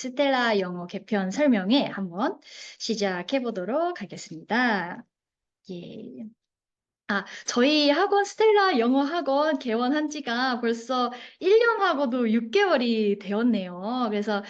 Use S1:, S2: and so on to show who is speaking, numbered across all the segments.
S1: 스텔라 영어 개편 설명회 한번 시작해 보도록 하겠습니다. 예. 저희 학원 스텔라 영어 학원 개원한 지가 벌써 1년하고도 6개월이 되었네요. 그래서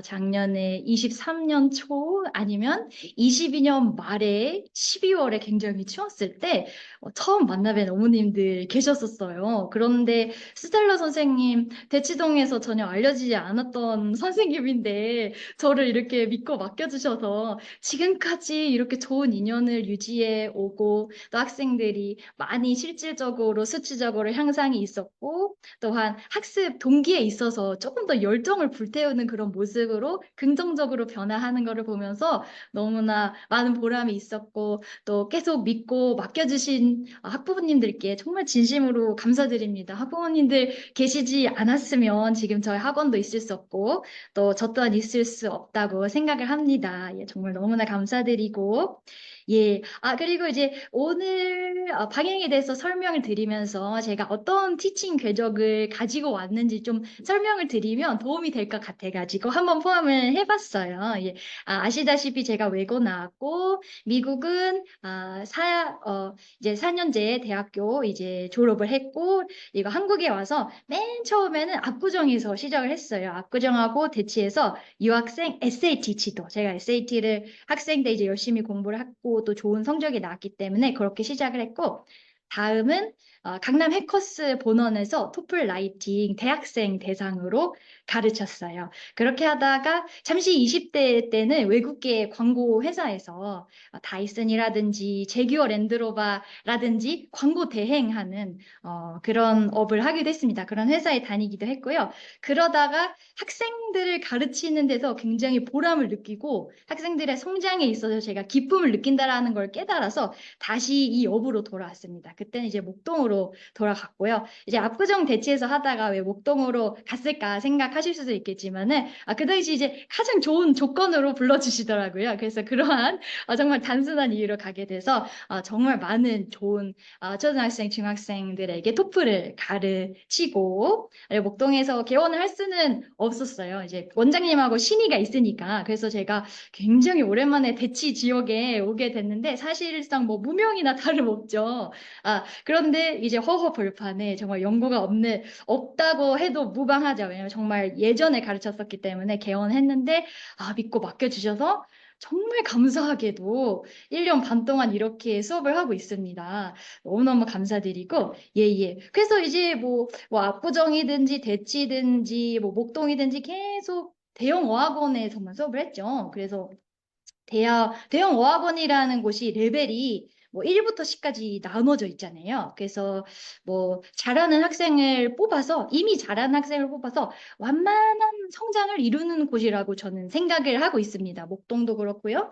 S1: 작년에 23년 초 아니면 22년 말에 12월에 굉장히 추웠을 때 처음 만나뵌 어머님들 계셨었어요. 그런데 스텔라 선생님 대치동에서 전혀 알려지지 않았던 선생님인데 저를 이렇게 믿고 맡겨주셔서 지금까지 이렇게 좋은 인연을 유지해 오고 또 학생들이 많이 실질적으로 수치적으로 향상이 있었고 또한 학습 동기에 있어서 조금 더 열정을 불태우는 그런 모습으로 긍정적으로 변화하는 것을 보면서 너무나 많은 보람이 있었고 또 계속 믿고 맡겨주신 학부모님들께 정말 진심으로 감사드립니다. 학부모님들 계시지 않았으면 지금 저희 학원도 있을 수 없고 또 저 또한 있을 수 없다고 생각을 합니다. 예, 정말 너무나 감사드리고 예, 그리고 이제 오늘 방향에 대해서 설명을 드리면서 제가 어떤 티칭 궤적을 가지고 왔는지 좀 설명을 드리면 도움이 될 것 같아가지고 한번 포함을 해봤어요. 예, 아시다시피 제가 외고 나왔고 미국은 이제 4년제 대학교 이제 졸업을 했고 이거 한국에 와서 맨 처음에는 압구정에서 시작을 했어요. 압구정하고 대치해서 유학생 SAT 지도 제가 SAT를 학생 때 이제 열심히 공부를 했고 또 좋은 성적이 나왔기 때문에 그렇게 시작을 했고 다음은 강남 해커스 본원에서 토플 라이팅 대학생 대상으로 가르쳤어요. 그렇게 하다가 잠시 20대 때는 외국계 광고 회사에서 다이슨이라든지 제규어 랜드로버라든지 광고 대행하는 그런 업을 하기도 했습니다. 그런 회사에 다니기도 했고요. 그러다가 학생들을 가르치는 데서 굉장히 보람을 느끼고 학생들의 성장에 있어서 제가 기쁨을 느낀다라는 걸 깨달아서 다시 이 업으로 돌아왔습니다. 그때는 이제 목동으로 돌아갔고요. 이제 압구정 대치에서 하다가 왜 목동으로 갔을까 생각하실 수도 있겠지만은 그 당시 이제 가장 좋은 조건으로 불러주시더라고요. 그래서 그러한 정말 단순한 이유로 가게 돼서 정말 많은 좋은 초등학생, 중학생들에게 토플을 가르치고 목동에서 개원을 할 수는 없었어요. 이제 원장님하고 신의가 있으니까. 그래서 제가 굉장히 오랜만에 대치 지역에 오게 됐는데 사실상 뭐 무명이나 다름없죠. 그런데 이제 허허벌판에 정말 연고가 없다고 해도 무방하죠. 왜냐면 정말 예전에 가르쳤었기 때문에 개원했는데 믿고 맡겨주셔서 정말 감사하게도 1년 반 동안 이렇게 수업을 하고 있습니다. 너무너무 감사드리고, 예. 그래서 이제 뭐 압구정이든지 대치든지 뭐 목동이든지 계속 대형 어학원에서만 수업을 했죠. 그래서 대형 어학원이라는 곳이 레벨이 뭐 1부터 10까지 나눠져 있잖아요. 그래서 뭐 잘하는 학생을 뽑아서 이미 잘하는 학생을 뽑아서 완만한 성장을 이루는 곳이라고 저는 생각을 하고 있습니다. 목동도 그렇고요.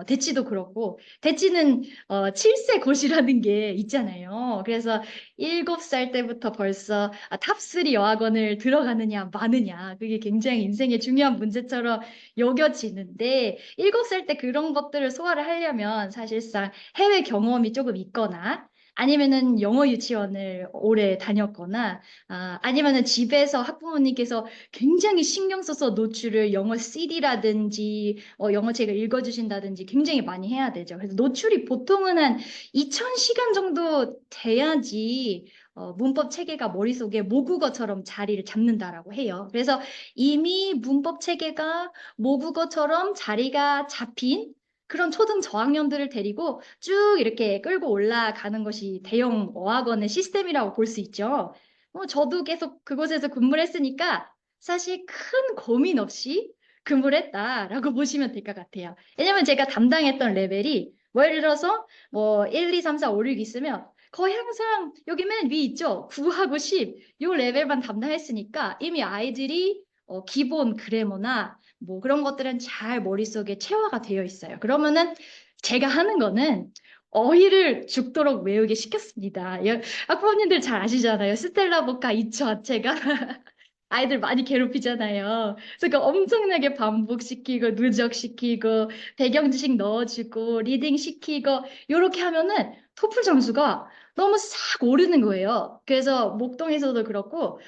S1: 대치도 그렇고 대치는 7세 곳이라는 게 있잖아요. 그래서 7살 때부터 벌써 탑3 여학원을 들어가느냐 마느냐 그게 굉장히 인생의 중요한 문제처럼 여겨지는데 7살 때 그런 것들을 소화를 하려면 사실상 해외 경험이 조금 있거나 아니면은 영어 유치원을 오래 다녔거나 아니면은 집에서 학부모님께서 굉장히 신경 써서 노출을 영어 CD라든지 영어 책을 읽어주신다든지 굉장히 많이 해야 되죠. 그래서 노출이 보통은 한 2000시간 정도 돼야지 문법 체계가 머릿속에 모국어처럼 자리를 잡는다라고 해요. 그래서 이미 문법 체계가 모국어처럼 자리가 잡힌 그런 초등 저학년들을 데리고 쭉 이렇게 끌고 올라가는 것이 대형 어학원의 시스템이라고 볼 수 있죠. 저도 계속 그곳에서 근무를 했으니까 사실 큰 고민 없이 근무를 했다라고 보시면 될 것 같아요. 왜냐면 제가 담당했던 레벨이 뭐 예를 들어서 뭐 1, 2, 3, 4, 5, 6 있으면 거의 항상 여기 맨 위 있죠. 9하고 10, 요 레벨만 담당했으니까 이미 아이들이 기본 그래머나 뭐 그런 것들은 잘 머릿속에 체화가 되어 있어요. 그러면은 제가 하는 거는 어휘를 죽도록 외우게 시켰습니다. 학부모님들 잘 아시잖아요. 스텔라 보카 이쵸 자체가 아이들 많이 괴롭히잖아요. 그래서 그 엄청나게 반복시키고 누적시키고 배경 지식 넣어주고 리딩 시키고 이렇게 하면은 토플 점수가 너무 싹 오르는 거예요. 그래서 목동에서도 그렇고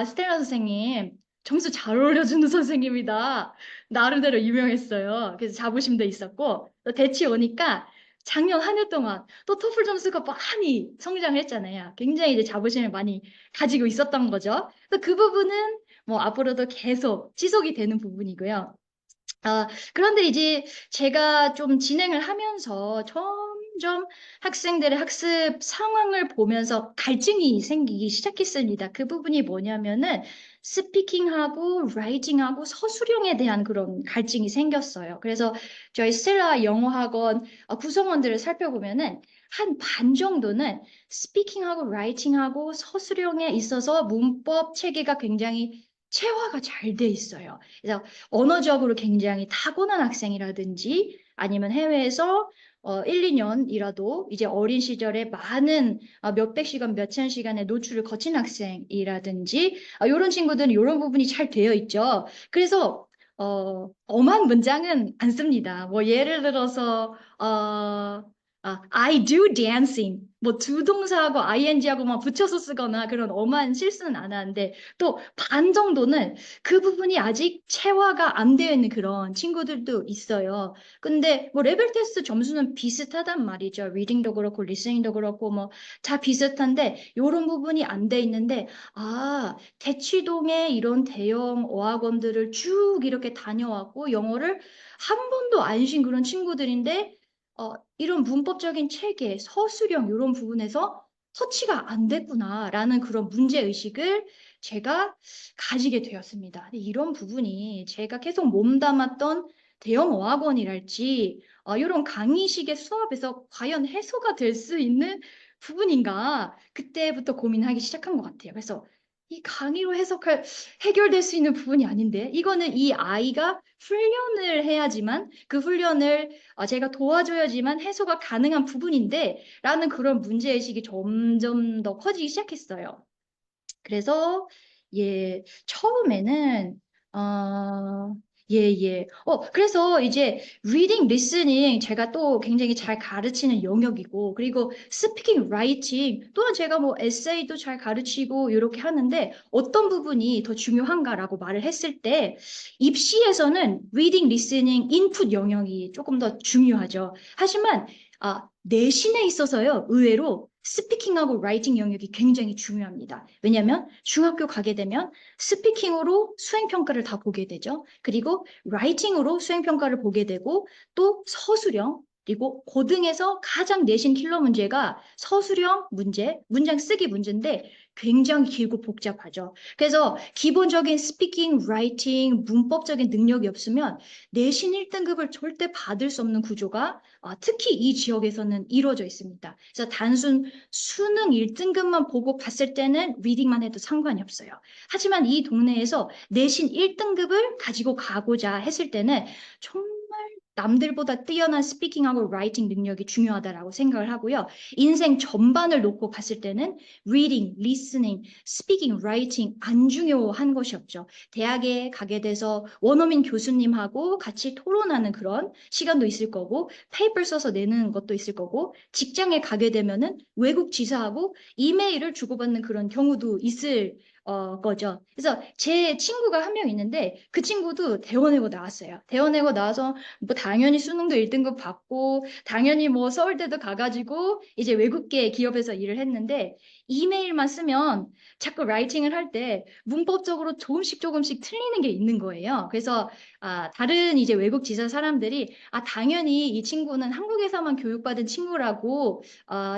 S1: 스텔라 선생님 점수 잘 올려주는 선생님이다. 나름대로 유명했어요. 그래서 자부심도 있었고, 또 대치 오니까 작년 한 해 동안 또 토플 점수가 많이 성장을 했잖아요. 굉장히 이제 자부심을 많이 가지고 있었던 거죠. 그래서 그 부분은 뭐 앞으로도 계속 지속이 되는 부분이고요. 그런데 이제 제가 좀 진행을 하면서 점점 학생들의 학습 상황을 보면서 갈증이 생기기 시작했습니다. 그 부분이 뭐냐면은 스피킹하고 라이팅하고 서술형에 대한 그런 갈증이 생겼어요. 그래서 저희 스텔라 영어학원 구성원들을 살펴보면은 한 반 정도는 스피킹하고 라이팅하고 서술형에 있어서 문법 체계가 굉장히 체화가 잘 돼 있어요. 그래서 언어적으로 굉장히 타고난 학생이라든지 아니면 해외에서 1, 2년이라도 이제 어린 시절에 많은 몇백 시간, 몇천 시간의 노출을 거친 학생이라든지 이런 친구들은 이런 부분이 잘 되어 있죠. 그래서 엄한 문장은 안 씁니다. 뭐 예를 들어서 I do dancing 뭐 두 동사하고 ing하고 막 붙여서 쓰거나 그런 엄한 실수는 안 하는데 또 반 정도는 그 부분이 아직 체화가 안 되어 있는 그런 친구들도 있어요. 근데 뭐 레벨 테스트 점수는 비슷하단 말이죠. 리딩도 그렇고 리스닝도 그렇고 뭐 다 비슷한데 이런 부분이 안 돼 있는데 대치동에 이런 대형 어학원들을 쭉 이렇게 다녀왔고 영어를 한 번도 안 쉰 그런 친구들인데 이런 문법적인 체계, 서술형 이런 부분에서 터치가 안 됐구나라는 그런 문제의식을 제가 가지게 되었습니다. 근데 이런 부분이 제가 계속 몸담았던 대형 어학원이랄지 이런 강의식의 수업에서 과연 해소가 될 수 있는 부분인가 그때부터 고민하기 시작한 것 같아요. 그래서 이 강의로 해결될 수 있는 부분이 아닌데 이거는 이 아이가 훈련을 해야지만 그 훈련을 제가 도와줘야지만 해소가 가능한 부분인데 라는 그런 문제의식이 점점 더 커지기 시작했어요. 그래서 처음에는 그래서 이제 reading, listening 제가 또 굉장히 잘 가르치는 영역이고 그리고 speaking, writing 또한 제가 뭐 에세이도 잘 가르치고 이렇게 하는데 어떤 부분이 더 중요한가라고 말을 했을 때 입시에서는 reading, listening, input 영역이 조금 더 중요하죠. 하지만 내신에 있어서요, 의외로 스피킹하고 라이팅 영역이 굉장히 중요합니다. 왜냐하면 중학교 가게 되면 스피킹으로 수행평가를 다 보게 되죠. 그리고 라이팅으로 수행평가를 보게 되고 또 서술형 그리고 고등에서 가장 내신 킬러 문제가 서술형 문제, 문장 쓰기 문제인데 굉장히 길고 복잡하죠. 그래서 기본적인 스피킹, 라이팅, 문법적인 능력이 없으면 내신 1등급을 절대 받을 수 없는 구조가 특히 이 지역에서는 이루어져 있습니다. 그래서 단순 수능 1등급만 보고 봤을 때는 리딩만 해도 상관이 없어요. 하지만 이 동네에서 내신 1등급을 가지고 가고자 했을 때는 정말 남들보다 뛰어난 스피킹하고 라이팅 능력이 중요하다라고 생각을 하고요. 인생 전반을 놓고 봤을 때는 reading, listening, speaking, writing 안 중요한 것이 없죠. 대학에 가게 돼서 원어민 교수님하고 같이 토론하는 그런 시간도 있을 거고 페이퍼 써서 내는 것도 있을 거고 직장에 가게 되면은 외국 지사하고 이메일을 주고받는 그런 경우도 있을 거죠. 그래서 제 친구가 한 명 있는데 그 친구도 대원외고 나왔어요. 대원외고 나와서 뭐 당연히 수능도 1등급 받고 당연히 뭐 서울대도 가가지고 이제 외국계 기업에서 일을 했는데 이메일만 쓰면 자꾸 라이팅을 할 때 문법적으로 조금씩 틀리는 게 있는 거예요. 그래서 다른 이제 외국 지사 사람들이 당연히 이 친구는 한국에서만 교육받은 친구라고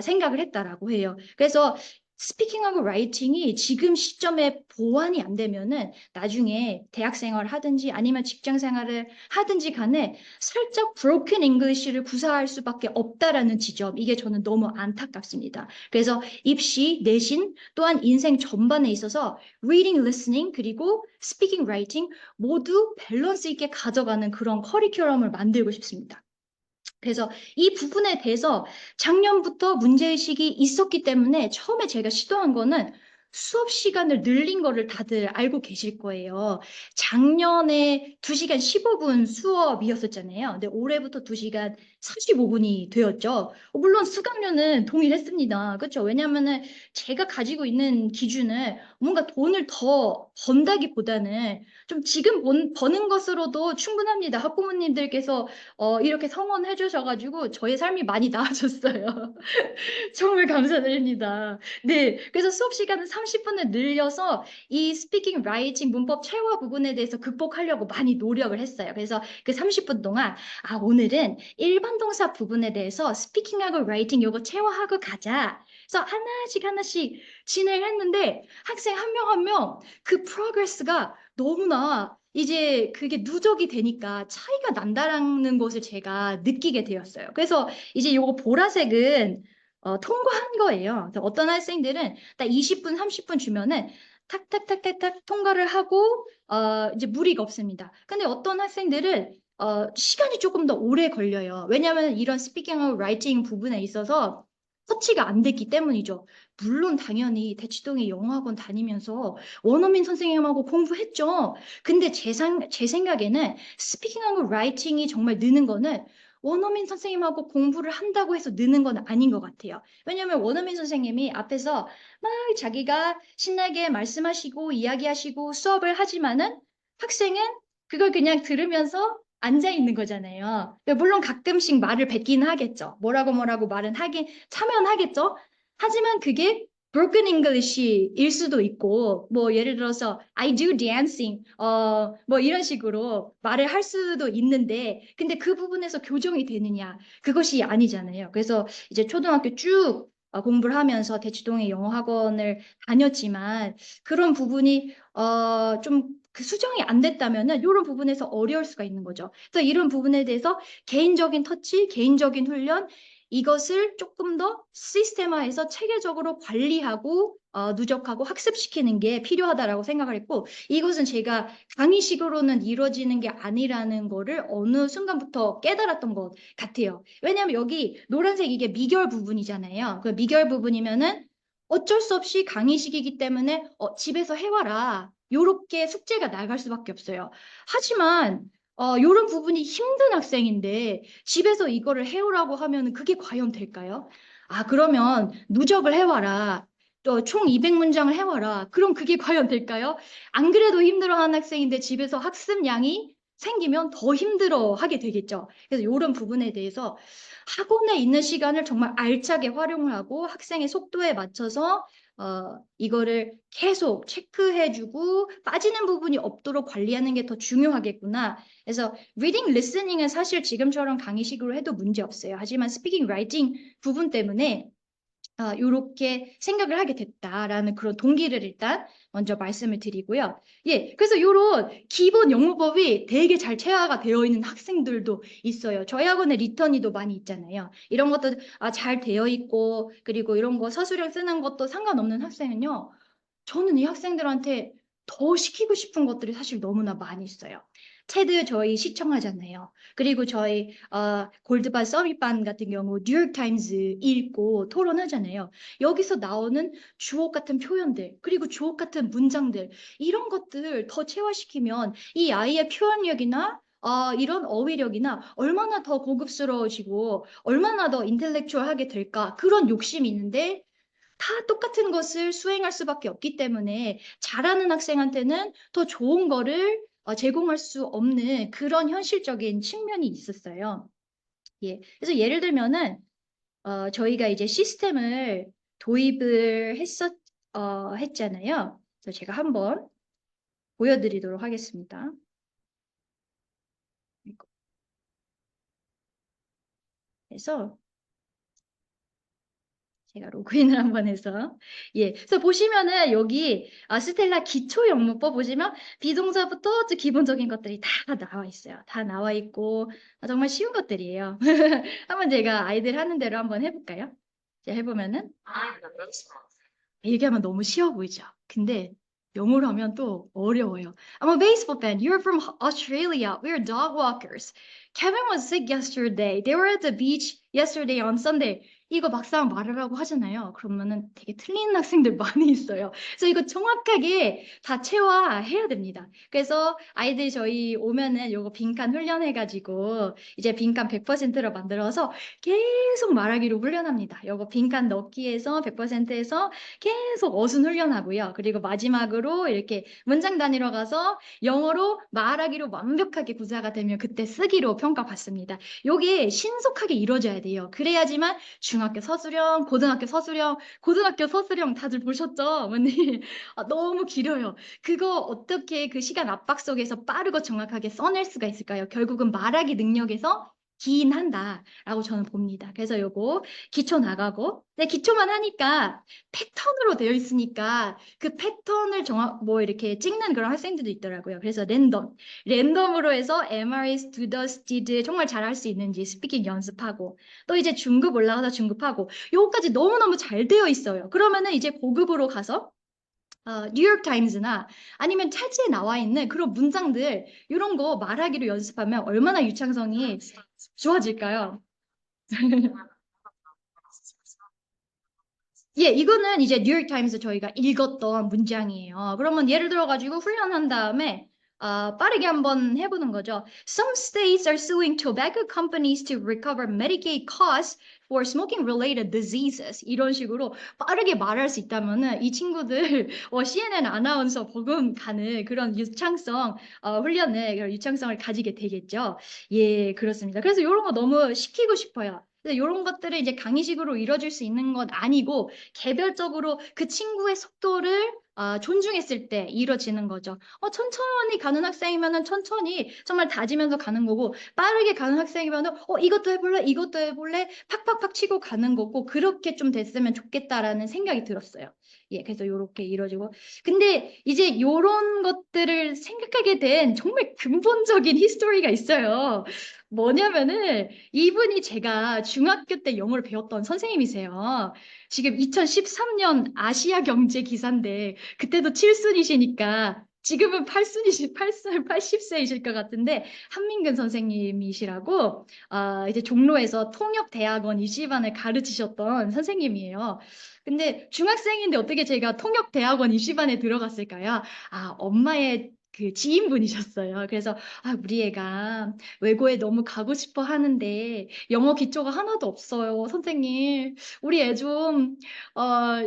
S1: 생각을 했다라고 해요. 그래서 스피킹하고 라이팅이 지금 시점에 보완이 안 되면은 나중에 대학 생활을 하든지 아니면 직장 생활을 하든지 간에 살짝 broken English를 구사할 수밖에 없다라는 지점, 이게 저는 너무 안타깝습니다. 그래서 입시, 내신 또한 인생 전반에 있어서 reading, listening 그리고 speaking, writing 모두 밸런스 있게 가져가는 그런 커리큘럼을 만들고 싶습니다. 그래서 이 부분에 대해서 작년부터 문제의식이 있었기 때문에 처음에 제가 시도한 거는 수업 시간을 늘린 거를 다들 알고 계실 거예요. 작년에 2시간 15분 수업이었었잖아요. 근데 올해부터 2시간 45분이 되었죠. 물론 수강료는 동일했습니다. 그렇죠? 왜냐하면은 제가 가지고 있는 기준은 뭔가 돈을 더 번다기보다는 좀 지금 버는 것으로도 충분합니다. 학부모님들께서 이렇게 성원해 주셔가지고 저의 삶이 많이 나아졌어요. 정말 감사드립니다. 네, 그래서 수업 시간은 30분을 늘려서 이 스피킹, 라이팅, 문법 체화 부분에 대해서 극복하려고 많이 노력을 했어요. 그래서 그 30분 동안 오늘은 일반 동사 부분에 대해서 스피킹하고 라이팅 요거 체화하고 가자. 그래서 하나씩 하나씩 진행했는데 학생 한 명 한 명 그 프로그레스가 너무나 이제 그게 누적이 되니까 차이가 난다라는 것을 제가 느끼게 되었어요. 그래서 이제 요거 보라색은 통과한 거예요. 그래서 어떤 학생들은 딱 20분, 30분 주면은 탁탁탁탁탁 통과를 하고 이제 무리가 없습니다. 근데 어떤 학생들은 시간이 조금 더 오래 걸려요. 왜냐하면 이런 스피킹하고 라이팅 부분에 있어서 터치가 안 됐기 때문이죠. 물론 당연히 대치동에 영어학원 다니면서 원어민 선생님하고 공부했죠. 근데 제 생각에는 스피킹하고 라이팅이 정말 느는 거는 원어민 선생님하고 공부를 한다고 해서 느는 건 아닌 것 같아요. 왜냐하면 원어민 선생님이 앞에서 막 자기가 신나게 말씀하시고 이야기하시고 수업을 하지만은 학생은 그걸 그냥 들으면서 앉아 있는 거잖아요. 물론 가끔씩 말을 뱉기는 하겠죠. 뭐라고 말은 하긴 참여는 하겠죠. 하지만 그게 broken English일 수도 있고, 뭐 예를 들어서 I do dancing, 뭐 이런 식으로 말을 할 수도 있는데, 근데 그 부분에서 교정이 되느냐? 그것이 아니잖아요. 그래서 이제 초등학교 쭉 공부를 하면서 대치동의 영어 학원을 다녔지만 그런 부분이 좀 그 수정이 안 됐다면은 이런 부분에서 어려울 수가 있는 거죠. 그래서 이런 부분에 대해서 개인적인 터치, 개인적인 훈련 이것을 조금 더 시스템화해서 체계적으로 관리하고 누적하고 학습시키는 게 필요하다라고 생각을 했고 이것은 제가 강의식으로는 이루어지는 게 아니라는 거를 어느 순간부터 깨달았던 것 같아요. 왜냐하면 여기 노란색 이게 미결 부분이잖아요. 그 미결 부분이면은 어쩔 수 없이 강의식이기 때문에 집에서 해와라. 요렇게 숙제가 나갈 수밖에 없어요. 하지만 요런 부분이 힘든 학생인데 집에서 이거를 해오라고 하면 그게 과연 될까요? 그러면 누적을 해와라. 또 총 200문장을 해와라. 그럼 그게 과연 될까요? 안 그래도 힘들어하는 학생인데 집에서 학습량이 생기면 더 힘들어하게 되겠죠. 그래서 이런 부분에 대해서 학원에 있는 시간을 정말 알차게 활용을 하고 학생의 속도에 맞춰서 이거를 계속 체크해주고 빠지는 부분이 없도록 관리하는 게 더 중요하겠구나. 그래서 reading, listening은 사실 지금처럼 강의식으로 해도 문제 없어요. 하지만 speaking, writing 부분 때문에 이렇게 생각을 하게 됐다라는 그런 동기를 일단 먼저 말씀을 드리고요. 예, 그래서 이런 기본 영문법이 되게 잘 체화가 되어 있는 학생들도 있어요. 저희 학원에 리턴이도 많이 있잖아요. 이런 것도 잘 되어 있고 그리고 이런 거 서술형 쓰는 것도 상관없는 학생은요. 저는 이 학생들한테 더 시키고 싶은 것들이 사실 너무나 많이 있어요. 테드 저희 시청하잖아요. 그리고 저희 골드반 서밋반 같은 경우 뉴욕타임즈 읽고 토론하잖아요. 여기서 나오는 주옥 같은 표현들 그리고 주옥 같은 문장들 이런 것들 더 체화시키면 이 아이의 표현력이나 이런 어휘력이나 얼마나 더 고급스러워지고 얼마나 더 인텔렉추얼하게 될까 그런 욕심이 있는데 다 똑같은 것을 수행할 수밖에 없기 때문에 잘하는 학생한테는 더 좋은 거를 제공할 수 없는 그런 현실적인 측면이 있었어요. 예. 그래서 예를 들면은 저희가 이제 시스템을 도입을 했잖아요. 그래서 제가 한번 보여드리도록 하겠습니다. 그래서 제가 로그인을 한번 해서 예, 그래서 보시면은 여기 스텔라 기초 영문법 보시면 비동사부터 기본적인 것들이 다 나와 있어요. 다 나와 있고 정말 쉬운 것들이에요. 한번 제가 아이들 하는 대로 한번 해볼까요? 제가 해보면은 얘기하면 너무 쉬워 보이죠. 근데 영어로 하면 또 어려워요. I'm a baseball fan. You're from Australia. We're dog walkers. Kevin was sick yesterday. They were at the beach yesterday on Sunday. 이거 막상 말하라고 하잖아요. 그러면은 되게 틀리는 학생들 많이 있어요. 그래서 이거 정확하게 다 체화해야 됩니다. 그래서 아이들 저희 오면은 요거 빈칸 훈련해가지고 이제 빈칸 100%로 만들어서 계속 말하기로 훈련합니다. 요거 빈칸 넣기에서 100%에서 계속 어순 훈련하고요. 그리고 마지막으로 이렇게 문장 단위로 가서 영어로 말하기로 완벽하게 구사가 되면 그때 쓰기로 평가받습니다. 요게 신속하게 이루어져야 돼요. 그래야지만 중학교 서술형, 고등학교 서술형 다들 보셨죠? 어머니? 아, 너무 길어요. 그거 어떻게 그 시간 압박 속에서 빠르고 정확하게 써낼 수가 있을까요? 결국은 말하기 능력에서 기인한다라고 저는 봅니다. 그래서 요거 기초 나가고, 근데 기초만 하니까 패턴으로 되어 있으니까 그 패턴을 뭐 이렇게 찍는 그런 학생들도 있더라고요. 그래서 랜덤으로 해서 MRS, do, does, did 정말 잘할 수 있는지 스피킹 연습하고 또 이제 중급 올라가서 중급하고 요거까지 너무너무 잘 되어 있어요. 그러면은 이제 고급으로 가서 뉴욕 타임즈나 아니면 차지에 나와 있는 그런 문장들 이런 거 말하기로 연습하면 얼마나 유창성이 좋아질까요? 예, 이거는 이제 뉴욕 타임스 저희가 읽었던 문장이에요. 그러면 예를 들어가지고 훈련한 다음에 빠르게 한번 해보는 거죠. Some states are suing tobacco companies to recover Medicaid costs for smoking-related diseases. 이런 식으로 빠르게 말할 수 있다면은 이 친구들 CNN 아나운서 버금 가는 그런 유창성 훈련을 그런 유창성을 가지게 되겠죠. 예, 그렇습니다. 그래서 이런 거 너무 시키고 싶어요. 이런 것들을 이제 강의식으로 이뤄질 수 있는 건 아니고 개별적으로 그 친구의 속도를 존중했을 때 이루어지는 거죠. 천천히 가는 학생이면은 천천히 정말 다지면서 가는 거고 빠르게 가는 학생이면은 이것도 해볼래, 이것도 해볼래 팍팍팍 치고 가는 거고 그렇게 좀 됐으면 좋겠다라는 생각이 들었어요. 예, 그래서 이렇게 이루어지고 근데 이제 이런 것들을 생각하게 된 정말 근본적인 히스토리가 있어요. 뭐냐면은 이분이 제가 중학교 때 영어를 배웠던 선생님이세요. 지금 2013년 아시아 경제 기사인데 그때도 7순이시니까 지금은 80세이실 것 같은데 한민근 선생님이시라고 이제 종로에서 통역대학원 입시반을 가르치셨던 선생님이에요. 근데 중학생인데 어떻게 제가 통역대학원 입시반에 들어갔을까요? 엄마의 그 지인분이셨어요. 그래서 우리 애가 외고에 너무 가고 싶어 하는데 영어 기초가 하나도 없어요. 선생님, 우리 애 좀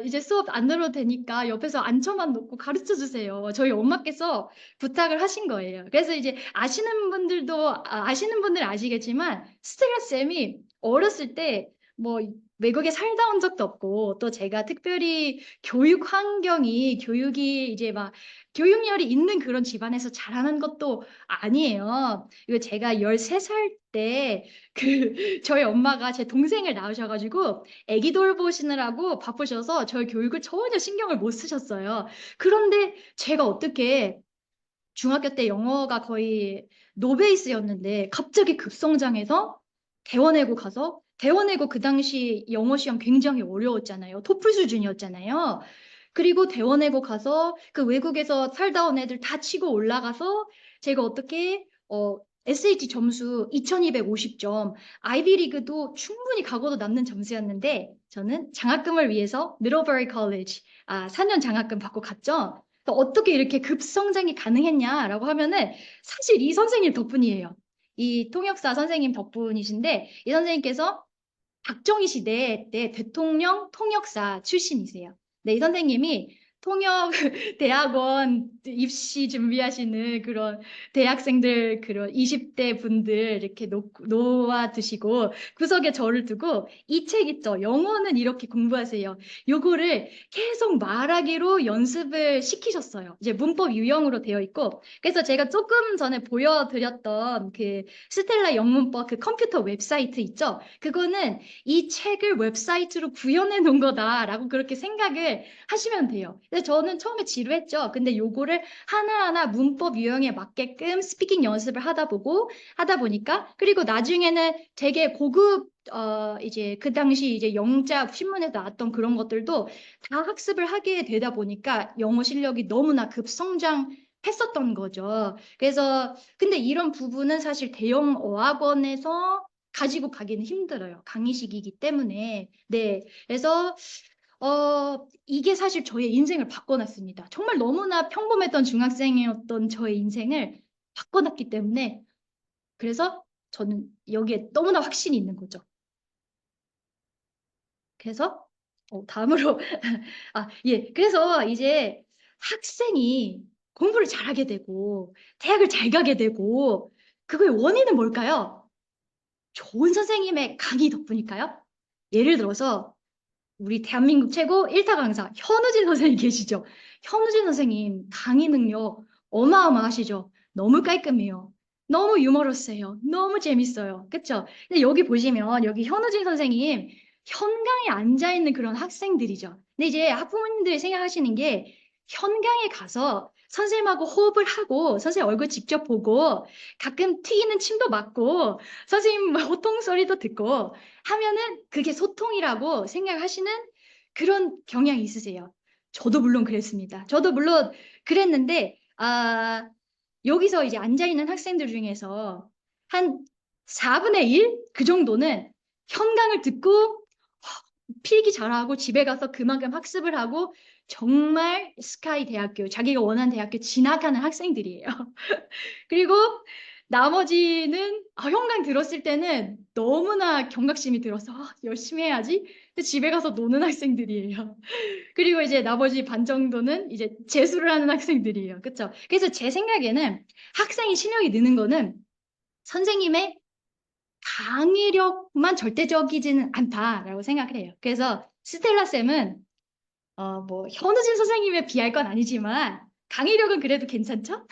S1: 이제 수업 안 들어도 되니까 옆에서 앉혀만 놓고 가르쳐 주세요. 저희 엄마께서 부탁을 하신 거예요. 그래서 이제 아시는 분들 아시겠지만 스텔라 쌤이 어렸을 때 뭐 외국에 살다 온 적도 없고 또 제가 특별히 교육이 이제 막 교육열이 있는 그런 집안에서 자라는 것도 아니에요. 이거 제가 13살 때 저희 엄마가 제 동생을 낳으셔가지고 아기 돌보시느라고 바쁘셔서 저희 교육을 전혀 신경을 못 쓰셨어요. 그런데 제가 어떻게 중학교 때 영어가 거의 노베이스였는데 갑자기 급성장해서 대원외고 가서 대원외고 그 당시 영어 시험 굉장히 어려웠잖아요. 토플 수준이었잖아요. 그리고 대원외고 가서 그 외국에서 살다 온 애들 다 치고 올라가서 제가 어떻게 SAT 점수 2250점, 아이비리그도 충분히 각오도 남는 점수였는데 저는 장학금을 위해서 미들버리 컬리지 4년 장학금 받고 갔죠. 또 어떻게 이렇게 급성장이 가능했냐라고 하면은 사실 이 선생님 덕분이에요. 이 통역사 선생님 덕분이신데 이 선생님께서 박정희 시대 때 대통령 통역사 출신이세요. 네, 이 선생님이 통역 대학원 입시 준비하시는 그런 대학생들 그런 20대 분들 이렇게 놓아 두시고 구석에 저를 두고 이 책 있죠. 영어는 이렇게 공부하세요. 요거를 계속 말하기로 연습을 시키셨어요. 이제 문법 유형으로 되어 있고 그래서 제가 조금 전에 보여드렸던 그 스텔라 영문법 그 컴퓨터 웹사이트 있죠. 그거는 이 책을 웹사이트로 구현해 놓은 거다라고 그렇게 생각을 하시면 돼요. 근데 저는 처음에 지루했죠. 근데 요거를 하나하나 문법 유형에 맞게끔 스피킹 연습을 하다 보니까 그리고 나중에는 되게 고급 이제 그 당시 이제 영자 신문에 나왔던 그런 것들도 다 학습을 하게 되다 보니까 영어 실력이 너무나 급성장했었던 거죠. 그래서 근데 이런 부분은 사실 대형 어학원에서 가지고 가기는 힘들어요. 강의식이기 때문에. 네. 그래서 이게 사실 저의 인생을 바꿔놨습니다. 정말 너무나 평범했던 중학생이었던 저의 인생을 바꿔놨기 때문에 그래서 저는 여기에 너무나 확신이 있는 거죠. 그래서 다음으로 예. 그래서 이제 학생이 공부를 잘하게 되고 대학을 잘 가게 되고 그거의 원인은 뭘까요? 좋은 선생님의 강의 덕분일까요? 예를 들어서 우리 대한민국 최고 1타 강사 현우진 선생님 계시죠? 현우진 선생님 강의 능력 어마어마하시죠? 너무 깔끔해요. 너무 유머러스해요. 너무 재밌어요. 그쵸? 근데 여기 보시면 여기 현우진 선생님 현강에 앉아있는 그런 학생들이죠. 근데 이제 학부모님들이 생각하시는 게 현강에 가서 선생님하고 호흡을 하고 선생님 얼굴 직접 보고 가끔 튀기는 침도 맞고 선생님 호통 소리도 듣고 하면은 그게 소통이라고 생각하시는 그런 경향이 있으세요. 저도 물론 그랬습니다. 저도 물론 그랬는데, 여기서 이제 앉아있는 학생들 중에서 한 4분의 1? 그 정도는 현강을 듣고 필기 잘하고 집에 가서 그만큼 학습을 하고 정말 스카이 대학교, 자기가 원하는 대학교 진학하는 학생들이에요. 그리고 나머지는 현강 들었을 때는 너무나 경각심이 들어서 열심히 해야지. 근데 집에 가서 노는 학생들이에요. 그리고 이제 나머지 반 정도는 이제 재수를 하는 학생들이에요. 그쵸? 그래서 제 생각에는 학생이 실력이 느는 거는 선생님의 강의력만 절대적이지는 않다라고 생각을 해요. 그래서 스텔라 쌤은 뭐 현우진 선생님에 비할 건 아니지만 강의력은 그래도 괜찮죠?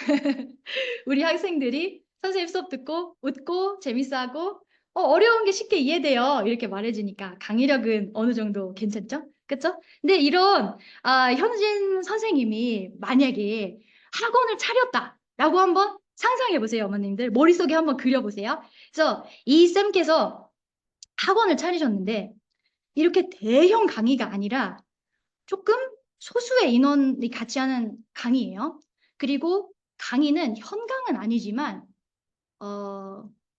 S1: 우리 학생들이 선생님 수업 듣고 웃고 재밌어하고 어려운 게 쉽게 이해돼요. 이렇게 말해주니까 강의력은 어느 정도 괜찮죠? 그쵸? 근데 이런 현우진 선생님이 만약에 학원을 차렸다라고 한번 상상해 보세요, 어머님들. 머릿속에 한번 그려보세요. 그래서 이 쌤께서 학원을 차리셨는데 이렇게 대형 강의가 아니라 조금 소수의 인원이 같이 하는 강의예요. 그리고 강의는 현강은 아니지만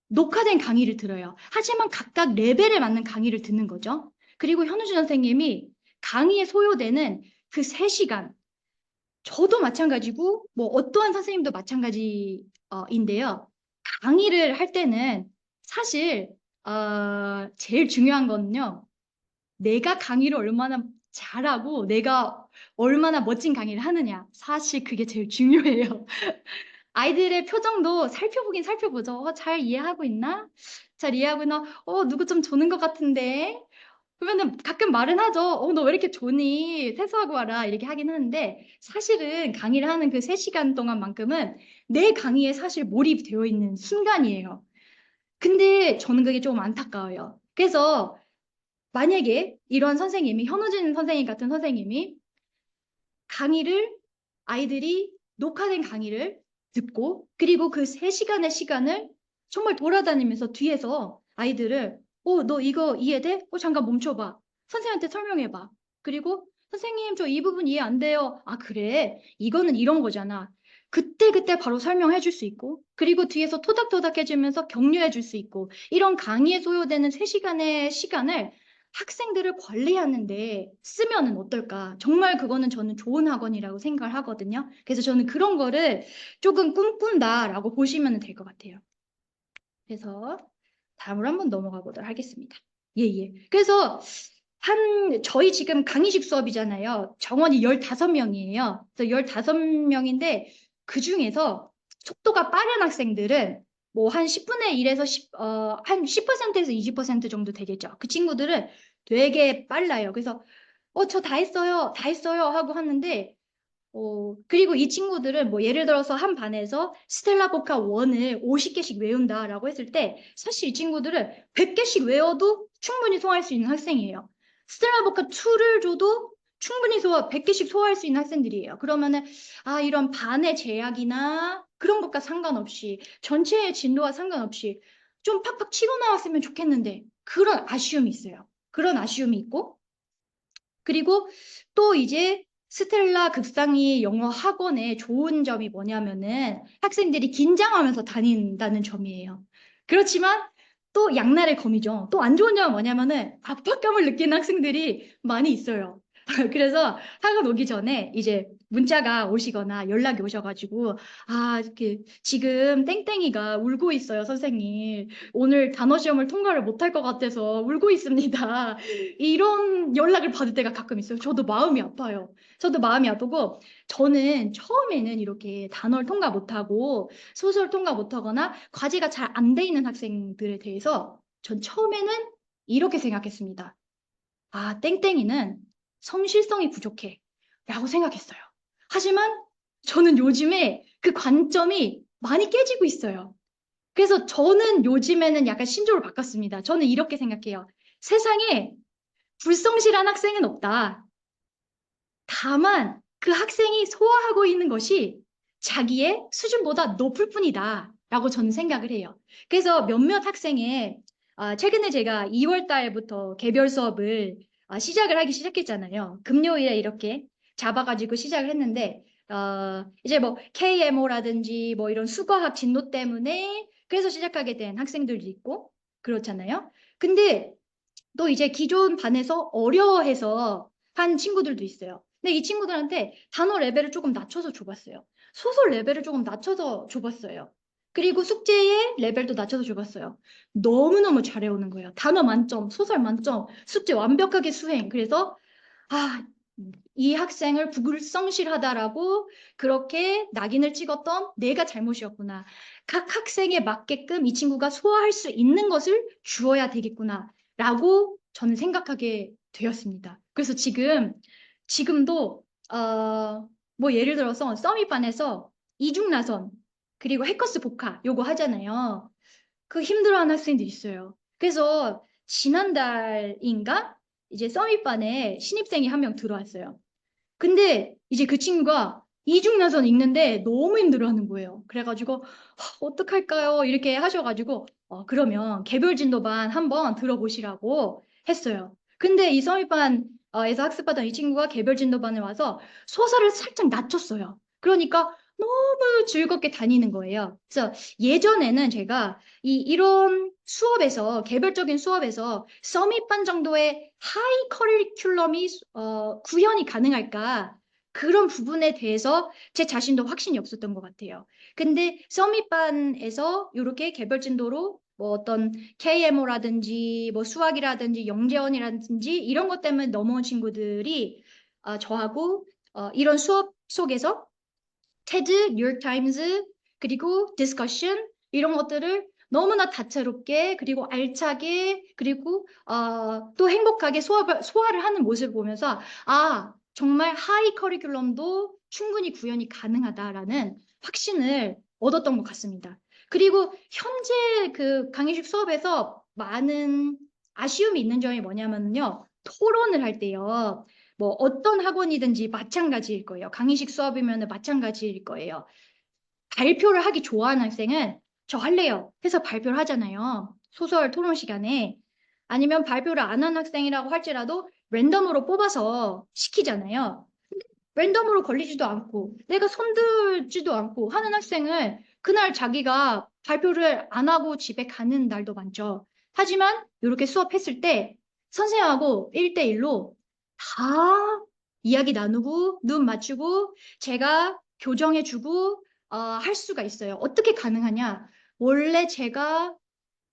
S1: 녹화된 강의를 들어요. 하지만 각각 레벨에 맞는 강의를 듣는 거죠. 그리고 현우진 선생님이 강의에 소요되는 그 3시간, 저도 마찬가지고 뭐 어떠한 선생님도 마찬가지인데요. 강의를 할 때는 사실 제일 중요한 거는요. 내가 강의를 얼마나 잘하고 내가 얼마나 멋진 강의를 하느냐. 사실 그게 제일 중요해요. 아이들의 표정도 살펴보긴 살펴보죠. 잘 이해하고 있나? 잘 이해하고 있나? 누구 좀 조는 것 같은데? 그러면은 가끔 말은 하죠. 너 왜 이렇게 조니? 세수하고 와라. 이렇게 하긴 하는데 사실은 강의를 하는 그 3시간 동안만큼은 내 강의에 사실 몰입되어 있는 순간이에요. 근데 저는 그게 좀 안타까워요. 그래서 만약에 이런 선생님이 현우진 선생님 같은 선생님이 강의를 아이들이 녹화된 강의를 듣고 그리고 그 3시간의 시간을 정말 돌아다니면서 뒤에서 아이들을 너 이거 이해돼? 잠깐 멈춰봐. 선생님한테 설명해봐. 그리고 선생님 저 이 부분 이해 안 돼요. 그래. 이거는 이런 거잖아. 그때그때 바로 설명해 줄 수 있고 그리고 뒤에서 토닥토닥 해주면서 격려해 줄 수 있고 이런 강의에 소요되는 3시간의 시간을 학생들을 관리하는데 쓰면은 어떨까? 정말 그거는 저는 좋은 학원이라고 생각을 하거든요. 그래서 저는 그런 거를 조금 꿈꾼다라고 보시면 될 것 같아요. 그래서 다음으로 한번 넘어가 보도록 하겠습니다. 예, 예. 그래서 저희 지금 강의식 수업이잖아요. 정원이 15명이에요. 그래서 15명인데 그 중에서 속도가 빠른 학생들은 뭐 한 10분의 1에서 한 10%에서 20% 정도 되겠죠. 그 친구들은 되게 빨라요. 그래서 저 다 했어요. 다 했어요. 하고 하는데 그리고 이 친구들은 뭐 예를 들어서 한 반에서 스텔라 보카 1을 50개씩 외운다라고 했을 때 사실 이 친구들은 100개씩 외워도 충분히 소화할 수 있는 학생이에요. 스텔라 보카 2를 줘도 충분히 100개씩 소화할 수 있는 학생들이에요. 그러면은 이런 반의 제약이나 그런 것과 상관없이 전체의 진도와 상관없이 좀 팍팍 치고 나왔으면 좋겠는데 그런 아쉬움이 있어요. 그런 아쉬움이 있고 그리고 또 이제 스텔라 극상위 영어 학원의 좋은 점이 뭐냐면은 학생들이 긴장하면서 다닌다는 점이에요. 그렇지만 또 양날의 검이죠. 또 안 좋은 점은 뭐냐면은 압박감을 느끼는 학생들이 많이 있어요. 그래서 학원 오기 전에 이제 문자가 오시거나 연락이 오셔가지고 아, 이렇게 지금 땡땡이가 울고 있어요, 선생님. 오늘 단어 시험을 통과를 못할 것 같아서 울고 있습니다. 이런 연락을 받을 때가 가끔 있어요. 저도 마음이 아파요. 저도 마음이 아프고 저는 처음에는 이렇게 단어를 통과 못하고 소설 통과 못하거나 과제가 잘 안 돼 있는 학생들에 대해서 전 처음에는 이렇게 생각했습니다. 아, 땡땡이는 성실성이 부족해 라고 생각했어요. 하지만 저는 요즘에 그 관점이 많이 깨지고 있어요. 그래서 저는 요즘에는 약간 신조를 바꿨습니다. 저는 이렇게 생각해요. 세상에 불성실한 학생은 없다. 다만 그 학생이 소화하고 있는 것이 자기의 수준보다 높을 뿐이다. 라고 저는 생각을 해요. 그래서 몇몇 학생의 최근에 제가 2월 달부터 개별 수업을 시작을 하기 시작했잖아요. 금요일에 이렇게 잡아가지고 시작을 했는데 이제 뭐 KMO라든지 뭐 이런 수거학 진로 때문에 그래서 시작하게 된 학생들도 있고 그렇잖아요. 근데 또 이제 기존 반에서 어려워해서 한 친구들도 있어요. 근데 이 친구들한테 단어 레벨을 조금 낮춰서 줘봤어요. 소설 레벨을 조금 낮춰서 줘봤어요. 그리고 숙제의 레벨도 낮춰서 줘봤어요. 너무너무 잘해오는 거예요. 단어 만점, 소설 만점, 숙제 완벽하게 수행. 그래서 아, 이 학생을 불성실하다라고 그렇게 낙인을 찍었던 내가 잘못이었구나. 각 학생에 맞게끔 이 친구가 소화할 수 있는 것을 주어야 되겠구나. 라고 저는 생각하게 되었습니다. 그래서 지금도, 뭐 예를 들어서 써미반에서 이중나선, 그리고 해커스 복화, 요거 하잖아요. 그 힘들어하는 학생들이 있어요. 그래서 지난달인가 이제 써밋반에 신입생이 한 명 들어왔어요. 근데 이제 그 친구가 이중나선 읽는데 너무 힘들어하는 거예요. 그래가지고 어떡할까요? 이렇게 하셔가지고 그러면 개별 진도반 한번 들어보시라고 했어요. 근데 이 써밋반에서 학습하던 이 친구가 개별 진도반에 와서 소설을 살짝 낮췄어요. 그러니까 너무 즐겁게 다니는 거예요. 그래서 예전에는 제가 이런 수업에서 개별적인 수업에서 서밋반 정도의 하이 커리큘럼이 구현이 가능할까? 그런 부분에 대해서 제 자신도 확신이 없었던 것 같아요. 근데 서밋반에서 이렇게 개별 진도로 뭐 어떤 KMO라든지 뭐 수학이라든지 영재원이라든지 이런 것 때문에 넘어온 친구들이 저하고 이런 수업 속에서 테드, 뉴욕타임즈, 그리고 디스커션 이런 것들을 너무나 다채롭게 그리고 알차게 그리고 또 행복하게 소화를 하는 모습을 보면서 정말 하이 커리큘럼도 충분히 구현이 가능하다라는 확신을 얻었던 것 같습니다. 그리고 현재 그 강의식 수업에서 많은 아쉬움이 있는 점이 뭐냐면요. 토론을 할 때요. 뭐 어떤 학원이든지 마찬가지일 거예요. 강의식 수업이면 마찬가지일 거예요. 발표를 하기 좋아하는 학생은 저 할래요 해서 발표를 하잖아요. 소설 토론 시간에. 아니면 발표를 안 한 학생이라고 할지라도 랜덤으로 뽑아서 시키잖아요. 랜덤으로 걸리지도 않고 내가 손들지도 않고 하는 학생을 그날 자기가 발표를 안 하고 집에 가는 날도 많죠. 하지만 이렇게 수업했을 때 선생님하고 1대1로 다 이야기 나누고 눈 맞추고 제가 교정해주고 할 수가 있어요. 어떻게 가능하냐? 원래 제가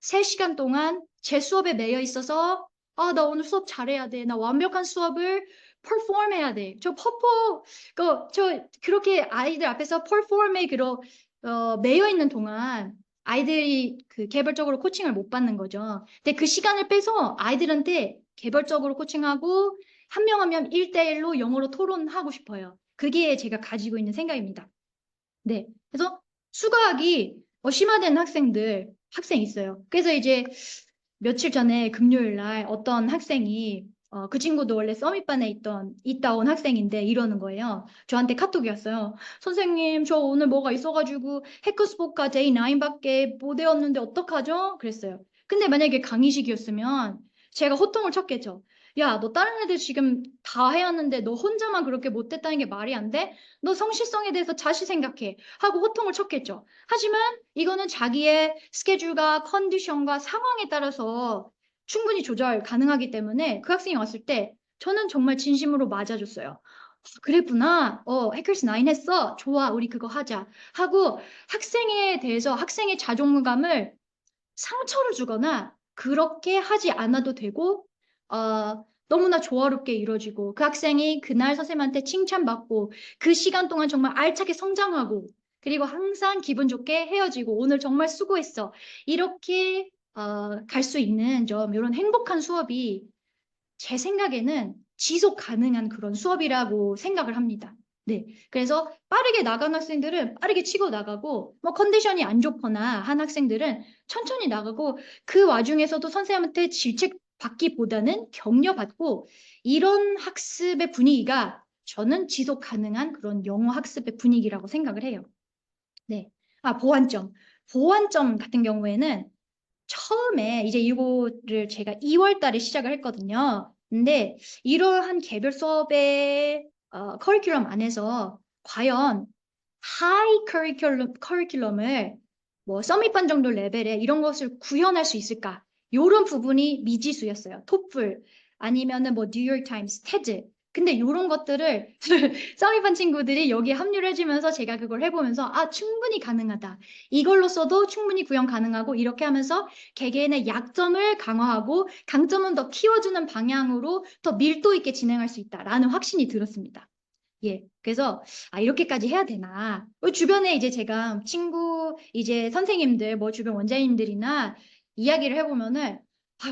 S1: 3시간 동안 제 수업에 매여 있어서 나 오늘 수업 잘해야 돼. 나 완벽한 수업을 퍼포먼 해야 돼. 그렇게 아이들 앞에서 퍼포먼에 매여 있는 동안 아이들이 그 개별적으로 코칭을 못 받는 거죠. 근데 그 시간을 빼서 아이들한테 개별적으로 코칭하고 한 명 한 명 1대1로 영어로 토론하고 싶어요. 그게 제가 가지고 있는 생각입니다. 네. 그래서 수가학이 심화된 학생 있어요. 그래서 이제 며칠 전에 금요일 날 어떤 학생이 그 친구도 원래 써밋반에 있다 온 학생인데 이러는 거예요. 저한테 카톡이 왔어요. 선생님, 저 오늘 뭐가 있어가지고 해커스포카 데이 9밖에 못 외웠는데 어떡하죠? 그랬어요. 근데 만약에 강의식이었으면 제가 호통을 쳤겠죠. 야, 너 다른 애들 지금 다 해왔는데 너 혼자만 그렇게 못했다는 게 말이 안 돼? 너 성실성에 대해서 다시 생각해. 하고 호통을 쳤겠죠. 하지만 이거는 자기의 스케줄과 컨디션과 상황에 따라서 충분히 조절 가능하기 때문에 그 학생이 왔을 때 저는 정말 진심으로 맞아줬어요. 그랬구나. 해커스 9 했어. 좋아. 우리 그거 하자. 하고 학생에 대해서 학생의 자존감을 상처를 주거나 그렇게 하지 않아도 되고, 너무나 조화롭게 이루어지고, 그 학생이 그날 선생님한테 칭찬받고, 그 시간 동안 정말 알차게 성장하고, 그리고 항상 기분 좋게 헤어지고, 오늘 정말 수고했어. 이렇게, 갈 수 있는 점, 이런 행복한 수업이 제 생각에는 지속 가능한 그런 수업이라고 생각을 합니다. 네. 그래서 빠르게 나간 학생들은 빠르게 치고 나가고, 뭐 컨디션이 안 좋거나 한 학생들은 천천히 나가고, 그 와중에서도 선생님한테 질책 받기보다는 격려받고, 이런 학습의 분위기가 저는 지속 가능한 그런 영어 학습의 분위기라고 생각을 해요. 네. 보완점. 보완점 같은 경우에는 처음에 이제 이거를 제가 2월 달에 시작을 했거든요. 근데 이러한 개별 수업의 커리큘럼 안에서 과연 하이 커리큘럼을 뭐 서밋반 정도 레벨에 이런 것을 구현할 수 있을까? 이런 부분이 미지수였어요. 토플 아니면은 뭐 뉴욕 타임스, 테드. 근데 이런 것들을 서밋반 친구들이 여기에 합류를 해주면서 제가 그걸 해보면서 충분히 가능하다. 이걸로써도 충분히 구현 가능하고 이렇게 하면서 개개인의 약점을 강화하고 강점은 더 키워주는 방향으로 더 밀도 있게 진행할 수 있다라는 확신이 들었습니다. 예. 그래서, 이렇게까지 해야 되나. 주변에 이제 제가 친구, 이제 선생님들, 뭐 주변 원장님들이나 이야기를 해보면은,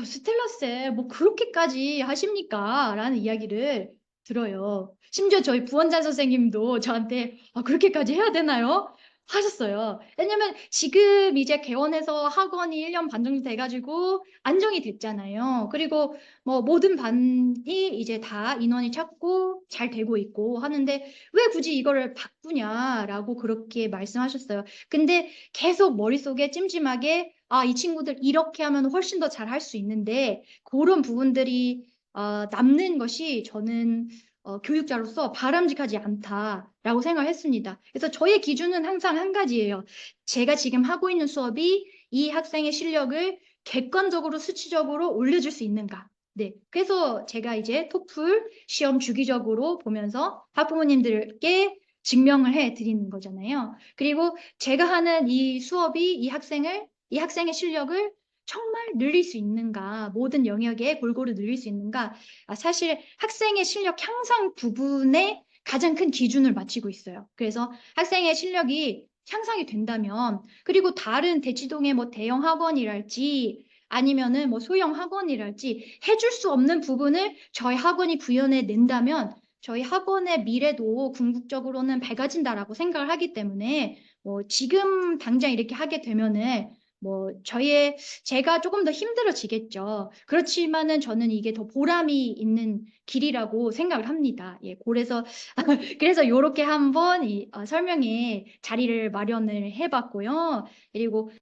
S1: 스텔라쌤, 뭐 그렇게까지 하십니까? 라는 이야기를 들어요. 심지어 저희 부원장 선생님도 저한테, 그렇게까지 해야 되나요? 하셨어요. 왜냐면 지금 이제 개원해서 학원이 1년 반 정도 돼가지고 안정이 됐잖아요. 그리고 뭐 모든 반이 이제 다 인원이 찼고 잘 되고 있고 하는데 왜 굳이 이거를 바꾸냐라고 그렇게 말씀하셨어요. 근데 계속 머릿속에 찜찜하게 이 친구들 이렇게 하면 훨씬 더 잘 할 수 있는데 그런 부분들이 남는 것이 저는 교육자로서 바람직하지 않다라고 생각했습니다. 그래서 저의 기준은 항상 한 가지예요. 제가 지금 하고 있는 수업이 이 학생의 실력을 객관적으로 수치적으로 올려줄 수 있는가. 네. 그래서 제가 이제 토플 시험 주기적으로 보면서 학부모님들께 증명을 해 드리는 거잖아요. 그리고 제가 하는 이 수업이 이 학생의 실력을 정말 늘릴 수 있는가, 모든 영역에 골고루 늘릴 수 있는가, 사실 학생의 실력 향상 부분에 가장 큰 기준을 맞추고 있어요. 그래서 학생의 실력이 향상이 된다면, 그리고 다른 대치동의 뭐 대형 학원이랄지, 아니면은 뭐 소형 학원이랄지 해줄 수 없는 부분을 저희 학원이 구현해 낸다면 저희 학원의 미래도 궁극적으로는 밝아진다라고 생각을 하기 때문에 뭐 지금 당장 이렇게 하게 되면은 뭐 제가 조금 더 힘들어지겠죠. 그렇지만은 저는 이게 더 보람이 있는 길이라고 생각을 합니다. 예, 그래서 이렇게 한번 설명에 자리를 마련을 해봤고요. 그리고